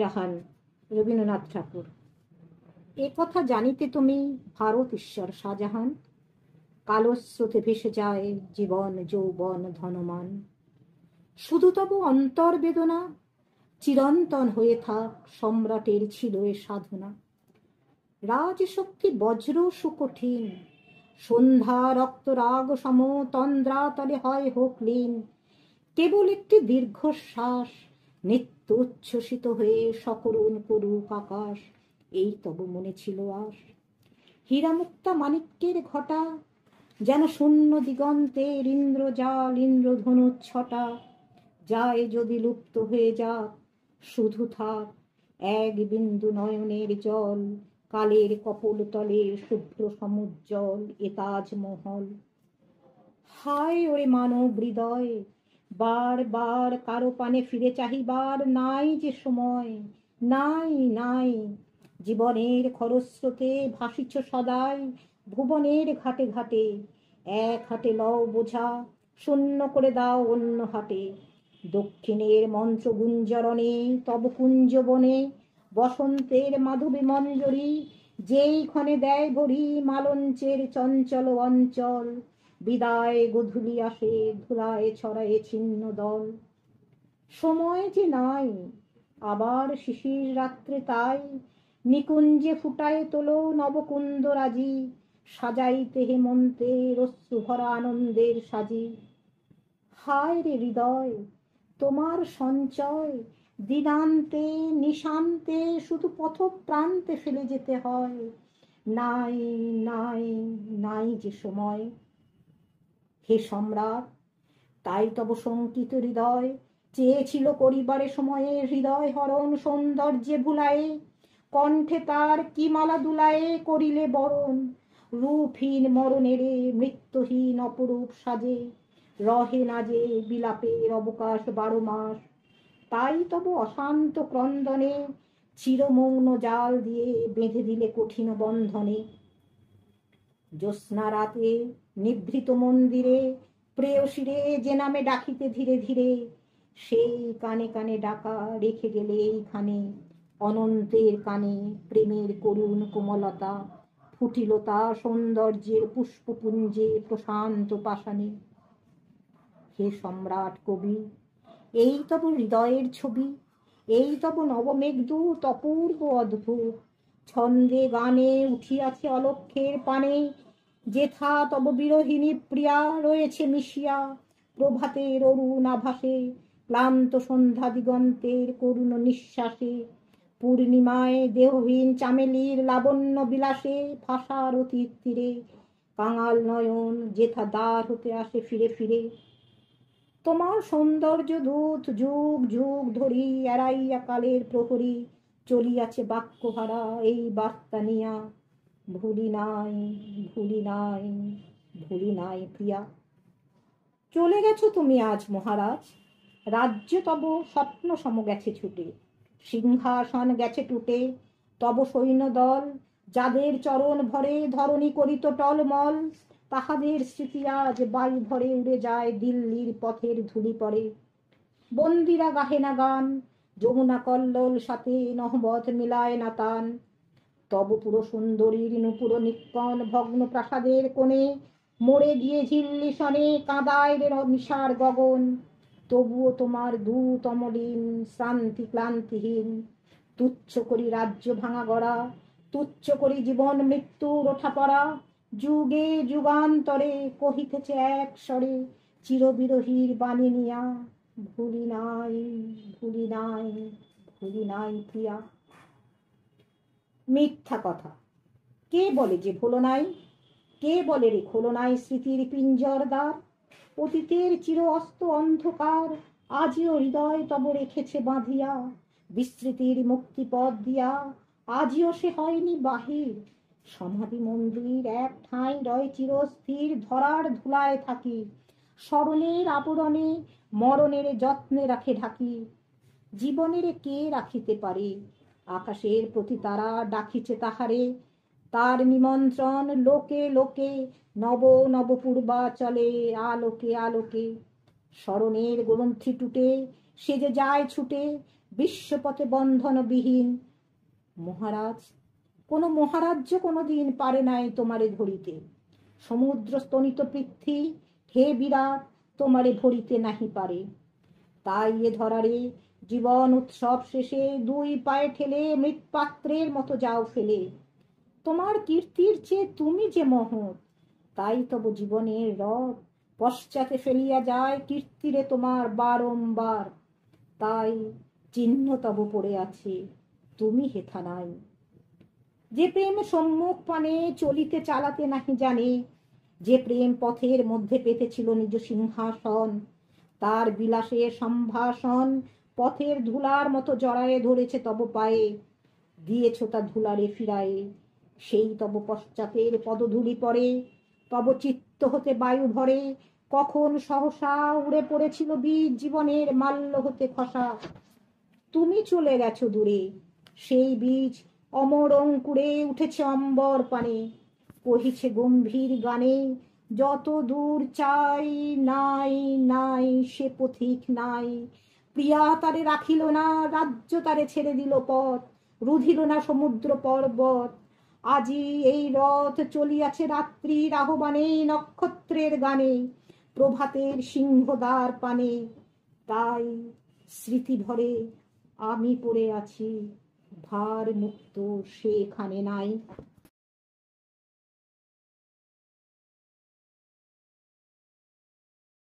শাহজাহান, রবীন্দ্রনাথ ঠাকুর। এ কথা জানিতে তুমি ভারত ঈশ্বর শাহজাহান, কালো স্রোতে ভেসে যায় জীবন যৌবন ধনমান। শুধু তবু অন্তর্বেদনা চিরন্তন হয়ে থাক, সম্রাটের ছিল এ সাধনা। রাজশক্তি বজ্র সুকঠিন, সন্ধ্যা রক্ত রাগ সম, তন্দ্রা তলে হয় হোক লীন। কেবল একটি দীর্ঘশ্বাস, নিত্য উচ্ছ্বসিত হয়ে সকরুণ করুক আকাশ, এই তব মনে ছিল আশ। হীরামুক্তা মাণিক্যের ঘটা, যেন শূন্য দিগন্তের ইন্দ্রজাল, ইন্দ্রধনু ছটা। যায় যদি লুপ্ত হয়ে যাক, শুধু থাক এক বিন্দু নয়নের জল, কালের কপোল তলে শুভ্র সমুজ্জ্বল এ তাজমহল। হায় ওরে মানব হৃদয়, বার বার কারো পানে ফিরে চাহিবার নাই যে সময়, নাই নাই। জীবনের খরস্রোতে ভাসিছ সদাই ভুবনের ঘাটে ঘাটে। এক হাটে লও বোঝা, শূন্য করে দাও অন্য হাটে। দক্ষিণের মন্ত্র গুঞ্জরণে তব কুঞ্জ বনে, বসন্তের মাধবী মঞ্জরি যেই ক্ষণে দেয় ভরি, মালঞ্চের চঞ্চল অঞ্চল বিদায় গধূলি আসে, ধুলায় ছড়ায় ছিন্ন দল। সময় যে নাই আবার শিশির রাত্রে, তাই নিকুঞ্জে ফুটায় তোলো নবকুন্দ রাজি, সাজাইতে হেমন্তে অশ্রু ভরা আনন্দের সাজি। হায় রে হৃদয়, তোমার সঞ্চয় দিনান্তে নিশান্তে শুধু পথপ্রান্তে ফেলে যেতে হয়। নাই নাই নাই যে সময়। হে সম্রাট, তাই তব শঙ্কিত হৃদয় চেয়েছিল করিবারে সময়ে হৃদয় হরণ, সৌন্দর্যে ভুলায়ে কণ্ঠে তার কি মালা দুলায়ে করিলে বরণ। রূপহীন মরণেরে মৃত্যুহীন অপরূপ সাজে, রহে না যে বিলাপের অবকাশ 12 মাস। তাই তব অশান্ত ক্রন্দনে চিরমৌন জাল দিয়ে বেঁধে দিলে কঠিন বন্ধনে। জ্যোৎস্না রাতে নিভৃত মন্দিরে প্রেয়সীরে যে নামে ডাকিতে ধীরে ধীরে, সেই কানে কানে ডাকা রেখে গেলে এইখানে অনন্তের কানে প্রেমের করুণ কোমলতা, ফুটিলতা সৌন্দর্যের পুষ্পপুঞ্জে প্রশান্ত পাষাণে। হে সম্রাট কবি, এই তব হৃদয়ের ছবি, এই তব নবমেঘদূত অপূর্ব অদ্ভুত। ছন্দে গানে উঠিয়াছে অলক্ষ্যের পানে, যেথা তব বিরোহিণী প্রিয়া রয়েছে মিশিয়া। প্রভাতের অরুণ আভাসে, ক্লান্ত সন্ধ্যা দিগন্তের করুণ নিঃশ্বাসে, পূর্ণিমায় দেহহীন চামেলির লাবণ্য বিলাসে ভাষার অতীত তীরে, কাঙাল নয়ন যেথা দ্বার হতে আসে ফিরে ফিরে। তোমার সৌন্দর্য দূত যুগ যুগ ধরি এড়াইয়া কালের প্রহরী, চলিয়াছে বাক্যহারা এই বার্তা নিয়া, ভুলি নাই ভুলি নাই ভুলি নাই প্রিয়া। চলে গেছো তুমি আজ মহারাজ, রাজ্য তব স্বপ্ন সম গেছে ছুটে, সিংহাসন গেছে টুটে, তব সৈন্য দল যাদের চরণ ভরে ধরণী করিত টলমল, তাহাদের স্মৃতি আজ বায়ু ভরে উড়ে যায় দিল্লির পথের ধুলি পড়ে। বন্দিরা গাহে না গান, যমুনা কল্লোল সাথে নহবত মিলায় না তান। তব পুরো সুন্দরীর নুপুর নিক্কণ ভগ্ন প্রাসাদের কোণে, মরে গিয়ে ঝিল্লি সনে কাঁদায় রে নিশার গগন। তবুও তোমার দূত অমলিন শ্রান্তি ক্লান্তিহীন, তুচ্ছ করি রাজ্য ভাঙা গড়া, তুচ্ছ করি জীবন মৃত্যুর ওঠা পড়া। যুগে যুগান্তরে কহিতেছে এক স্বরে চিরবিরহীর বাণী নিয়া, ভুলি নাই ভুলি নাই ভুলি নাই প্রিয়া। মিথ্যা কথা, কে বলে যে ভুলো নাই? কে বলে রে খোলো নাই স্মৃতির পিঞ্জর দ্বার? অতীতের চির অস্ত অন্ধকার আজিও হৃদয় তব রেখেছে বাঁধিয়া, বিস্মৃতির মুক্তিপথ দিয়া আজিও সে হয়নি বাহির। সমাধি মন্দির এক ঠাঁই রয় চিরস্থির, ধরার ধুলায় থাকি, স্মরণের আবরণে মরণের যত্নে রাখে ঢাকি। জীবনের কে রাখিতে পারে, আকাশের প্রতি তারা ডাকিছে তাহারে, তার নিমন্ত্রণ লোকে লোকে নব নব পূর্বাচলে আলোকে আলোকে। স্মরণের গ্রন্থি টুটে সে যে যায় ছুটে, বিশ্বপথে বন্ধনবিহীন মহারাজ, কোনো মহারাজ্য কোনোদিন পারে নাই তোমারে ধরিতে। সমুদ্র স্তনিত পৃথ্বী হে বিরাট তোমারে ধরিতে নাহি পারে। তাই এ ধরারে জীবন উৎসব শেষে দুই পায়ে ঠেলে মৃৎপাত্রের মতো যাও ফেলে। তোমার কীর্তির চেয়ে তুমি যে মহৎ, তাই তব জীবনের রথ পশ্চাতে ফেলিয়া যায় কীর্তিরে তোমার বারংবার। তাই চিহ্ন তব পড়ে আছে, তুমি হেথা নাই। যে প্রেম সম্মুখ পানে চলিতে চালাতে নাহি জানে, যে প্রেম পথের মধ্যে পেতেছিল নিজ সিংহাসন, তার বিলাসের সম্ভাষণ পথের ধুলার মতো জড়ায়ে ধরেছে তব পায়ে। দিয়েছ তা ধুলারে ফিরায়ে, সেই তব পশ্চাতের পদধূলি পরে। তব চিত্ত হতে বায়ু ভরে, কখন সহসা উড়ে পড়েছিল বীজ জীবনের মাল্য হতে খসা। তুমি চলে গেছো দূরে, সেই বীজ অমর অঙ্কুরে উঠেছে অম্বর পানে। কহিছে গম্ভীর গানে, যত দূর চাই নাই নাই সে পথিক নাই। প্রিয়া তারে রাখিল না, রাজ্য তারে ছেড়ে দিল পথ, রুধিল না সমুদ্র পর্বত। আজি এই রথ চলিয়াছে রাত্রির আহ্বানে, নক্ষত্রের গানে, প্রভাতের সিংহদ্বার পানে। তাই স্মৃতি ভরে আমি পড়ে আছি, ভার মুক্ত সেখানে নাই।